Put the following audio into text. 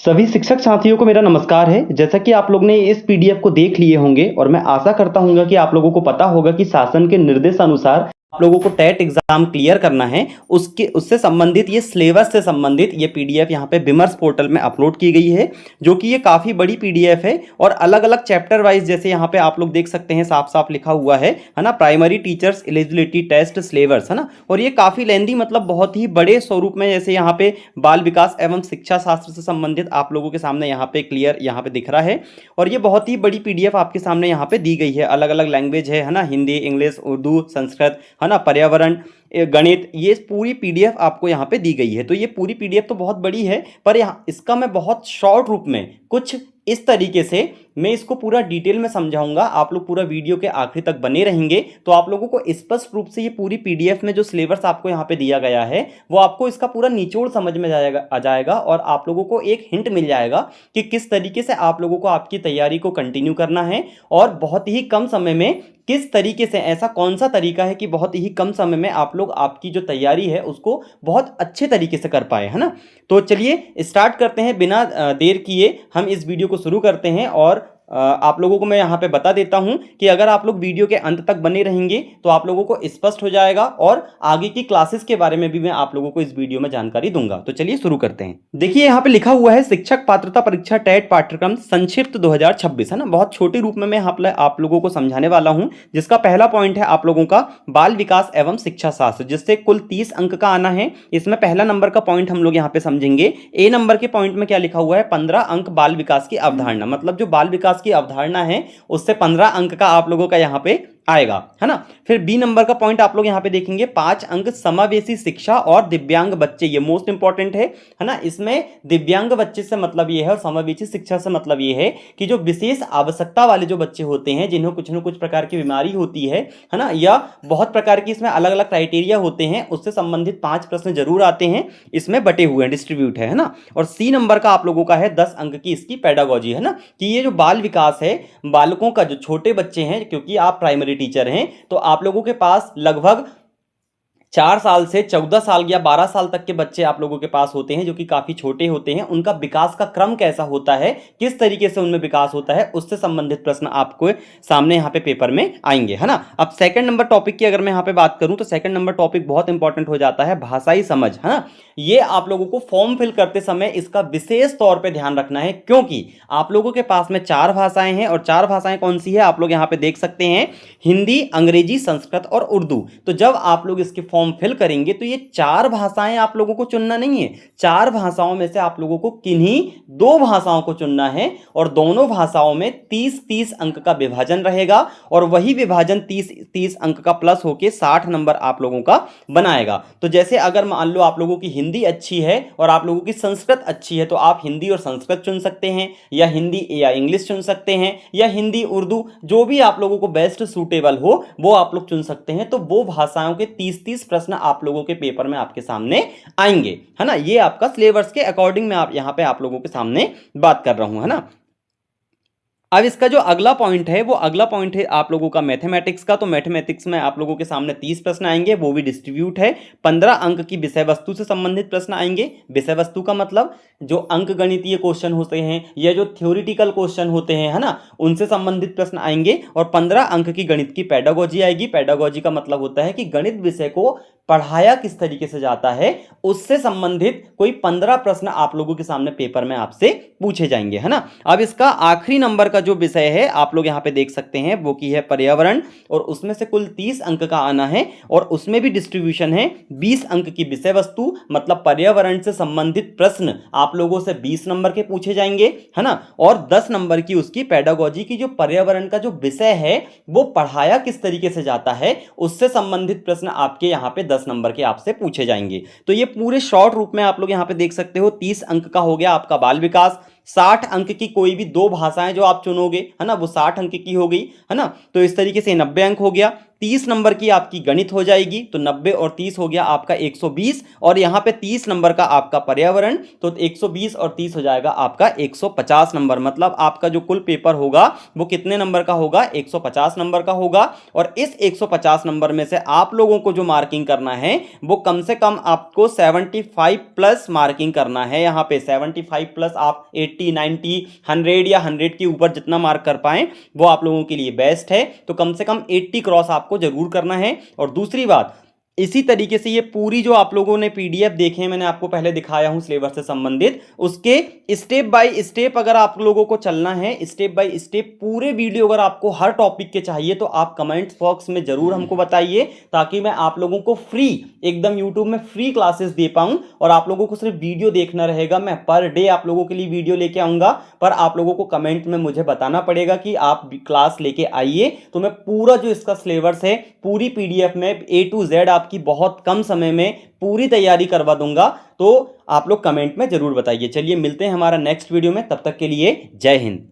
सभी शिक्षक साथियों को मेरा नमस्कार है। जैसा कि आप लोग ने इस पीडीएफ को देख लिए होंगे और मैं आशा करता हूंगा कि आप लोगों को पता होगा कि शासन के निर्देशानुसार आप लोगों को टेट एग्जाम क्लियर करना है, उससे संबंधित ये सिलेबस से संबंधित ये पीडीएफ यहाँ पे विमर्श पोर्टल में अपलोड की गई है, जो कि ये काफ़ी बड़ी पीडीएफ है और अलग अलग चैप्टर वाइज जैसे यहाँ पे आप लोग देख सकते हैं साफ साफ लिखा हुआ है ना, primary teachers eligibility test syllabus है ना। और ये काफ़ी लेंदी, मतलब बहुत ही बड़े स्वरूप में, जैसे यहाँ पे बाल विकास एवं शिक्षा शास्त्र से संबंधित आप लोगों के सामने यहाँ पे क्लियर यहाँ पे दिख रहा है। और ये बहुत ही बड़ी पीडीएफ आपके सामने यहाँ पे दी गई है, अलग अलग लैंग्वेज है ना, हिंदी, इंग्लिश, उर्दू, संस्कृत है ना, पर्यावरण, गणित, ये पूरी पीडीएफ आपको यहाँ पे दी गई है। तो ये पूरी पीडीएफ तो बहुत बड़ी है, पर यहाँ इसका मैं बहुत शॉर्ट रूप में कुछ इस तरीके से मैं इसको पूरा डिटेल में समझाऊंगा। आप लोग पूरा वीडियो के आखिरी तक बने रहेंगे तो आप लोगों को स्पष्ट रूप से ये पूरी पीडीएफ में जो सिलेबस आपको यहाँ पे दिया गया है वो आपको इसका पूरा निचोड़ समझ में आ जाएगा और आप लोगों को एक हिंट मिल जाएगा कि किस तरीके से आप लोगों को आपकी तैयारी को कंटिन्यू करना है और बहुत ही कम समय में किस तरीके से, ऐसा कौन सा तरीका है कि बहुत ही कम समय में आप लोग आपकी जो तैयारी है उसको बहुत अच्छे तरीके से कर पाए, है ना। तो चलिए स्टार्ट करते हैं, बिना देर किए हम इस वीडियो को शुरू करते हैं। और आप लोगों को मैं यहाँ पे बता देता हूँ कि अगर आप लोग वीडियो के अंत तक बने रहेंगे तो आप लोगों को स्पष्ट हो जाएगा और आगे की क्लासेस के बारे में भी मैं आप लोगों को इस वीडियो में जानकारी दूंगा। तो चलिए शुरू करते हैं। देखिए यहाँ पे लिखा हुआ है शिक्षक पात्रता परीक्षा टेट पाठ्यक्रम संक्षिप्त 2026, है ना। बहुत छोटे रूप में मैं आप लोगों को समझाने वाला हूँ, जिसका पहला पॉइंट है आप लोगों का बाल विकास एवं शिक्षा शास्त्र, जिससे कुल 30 अंक का आना है। इसमें पहला नंबर का पॉइंट हम लोग यहाँ पे समझेंगे। ए नंबर के पॉइंट में क्या लिखा हुआ है, 15 अंक बाल विकास की अवधारणा, मतलब जो बाल विकास की अवधारणा है उससे 15 अंक का आप लोगों का यहां पे आएगा, है ना। फिर बी नंबर का पॉइंट आप लोग यहां पे देखेंगे, 5 अंक समावेशी शिक्षा और दिव्यांग बच्चे, ये मोस्ट इंपॉर्टेंट है ना। इसमें दिव्यांग बच्चे से मतलब ये है और समावेशी शिक्षा से मतलब ये है कि जो विशेष आवश्यकता वाले जो बच्चे होते हैं, जिन्हें कुछ न कुछ प्रकार की बीमारी होती है ना, या बहुत प्रकार की इसमें अलग अलग क्राइटेरिया होते हैं, उससे संबंधित 5 प्रश्न जरूर आते हैं, इसमें बटे हुए हैं, डिस्ट्रीब्यूट है ना। और सी नंबर का आप लोगों का है 10 अंक की इसकी पेडागोजी, है ना, कि ये जो बाल विकास है, बालकों का जो छोटे बच्चे हैं, क्योंकि आप प्राइमरी टीचर हैं तो आप लोगों के पास लगभग 4 साल से 14 साल या 12 साल तक के बच्चे आप लोगों के पास होते हैं, जो कि काफी छोटे होते हैं। उनका विकास का क्रम कैसा होता है, किस तरीके से उनमें विकास होता है, उससे संबंधित प्रश्न आपको सामने यहाँ पे पेपर में आएंगे, है ना। अब सेकंड नंबर टॉपिक की अगर मैं यहाँ पे बात करूं तो सेकंड नंबर टॉपिक बहुत इंपॉर्टेंट हो जाता है, भाषाई समझ, है ना। ये आप लोगों को फॉर्म फिल करते समय इसका विशेष तौर पर ध्यान रखना है, क्योंकि आप लोगों के पास में 4 भाषाएं हैं और 4 भाषाएं कौन सी है आप लोग यहाँ पे देख सकते हैं, हिंदी, अंग्रेजी, संस्कृत और उर्दू। तो जब आप लोग इसके फॉर्म फिल करेंगे तो ये 4 भाषाएं आप लोगों को चुनना नहीं है, 4 भाषाओं में से आप लोगों को किन्हीं 2 भाषाओं को चुनना है और दोनों भाषाओं में 30-30 अंक का विभाजन रहेगा और वही विभाजन 30-30 अंक का प्लस होके 60 नंबर आप लोगों का बनाएगा। तो जैसे अगर मान लो आप लोगों की हिंदी अच्छी है और आप लोगों की संस्कृत अच्छी है तो आप हिंदी और संस्कृत चुन सकते हैं, या हिंदी या इंग्लिश चुन सकते हैं, या हिंदी उर्दू, जो भी आप लोगों को बेस्ट सूटेबल हो वो आप लोग चुन सकते हैं। तो वो भाषाओं के 30-30 प्रश्न आप लोगों के पेपर में आपके सामने आएंगे, है ना। ये आपका सिलेबस के अकॉर्डिंग में आप यहां पे आप लोगों के सामने बात कर रहा हूं, है ना। अब इसका जो अगला पॉइंट है वो अगला पॉइंट है आप लोगों का मैथमेटिक्स का। तो मैथमेटिक्स में आप लोगों के सामने 30 प्रश्न आएंगे, वो भी डिस्ट्रीब्यूट है। 15 अंक की विषय वस्तु से संबंधित प्रश्न आएंगे। विषय वस्तु का मतलब जो अंक गणितीय क्वेश्चन होते हैं या जो थ्योरेटिकल क्वेश्चन होते हैं, है ना, उनसे संबंधित प्रश्न आएंगे। और 15 अंक की गणित की पेडागोजी आएगी। पेडागोजी का मतलब होता है कि गणित विषय को पढ़ाया किस तरीके से जाता है, उससे संबंधित कोई 15 प्रश्न आप लोगों के सामने पेपर में आपसे पूछे जाएंगे, है ना। अब इसका आखिरी नंबर का जो विषय है आप लोग यहां पे देख सकते हैं, वो की है पर्यावरण, और उसमें से कुल 30 अंक का आना है और उसमें भी डिस्ट्रीब्यूशन है। 20 अंक की विषय वस्तु, मतलब पर्यावरण से संबंधित प्रश्न आप लोगों से 20 नंबर के पूछे जाएंगे, है ना। और 10 नंबर की उसकी पेडागोजी की, जो पर्यावरण का जो विषय है वो पढ़ाया किस तरीके से जाता है, उससे संबंधित प्रश्न आपके यहाँ पे 10 नंबर के आपसे पूछे जाएंगे। तो ये पूरे शॉर्ट रूप में आप लोग यहाँ पे देख सकते हो। 30 अंक का हो गया आपका बाल विकास, 60 अंक की कोई भी 2 भाषाएं जो आप चुनोगे, है ना, वो 60 अंक की हो गई, है ना। तो इस तरीके से 90 अंक हो गया। 30 नंबर की आपकी गणित हो जाएगी, तो 90 और 30 हो गया आपका 120, और यहां पे 30 नंबर का आपका पर्यावरण, तो 120 और 30 हो जाएगा आपका 150 नंबर। मतलब आपका जो कुल पेपर होगा वो कितने नंबर का होगा, 150 नंबर का होगा। और इस 150 नंबर में से आप लोगों को जो मार्किंग करना है वो कम से कम आपको 75 प्लस मार्किंग करना है। यहां पे 75 प्लस आप 80, 90, 100 या 100 के ऊपर जितना मार्क कर पाए वो आप लोगों के लिए बेस्ट है। तो कम से कम 80 क्रॉस आपको जरूर करना है। और दूसरी बात, इसी तरीके से ये पूरी जो आप लोगों ने पीडीएफ देखे हैं, मैंने आपको पहले दिखाया हूं सिलेबस से संबंधित, उसके स्टेप बाय स्टेप अगर आप लोगों को चलना है, स्टेप बाय स्टेप पूरे वीडियो अगर आपको हर टॉपिक के चाहिए तो आप कमेंट्स बॉक्स में जरूर हमको बताइए, ताकि मैं आप लोगों को फ्री एकदम यूट्यूब में फ्री क्लासेस दे पाऊं। और आप लोगों को सिर्फ वीडियो देखना रहेगा, मैं पर डे आप लोगों के लिए वीडियो लेके आऊंगा, पर आप लोगों को कमेंट में मुझे बताना पड़ेगा कि आप क्लास लेके आइए, तो मैं पूरा जो इसका सिलेबस है पूरी पीडीएफ में A to Z आपकी बहुत कम समय में पूरी तैयारी करवा दूंगा। तो आप लोग कमेंट में जरूर बताइए। चलिए मिलते हैं हमारा नेक्स्ट वीडियो में, तब तक के लिए जय हिंद।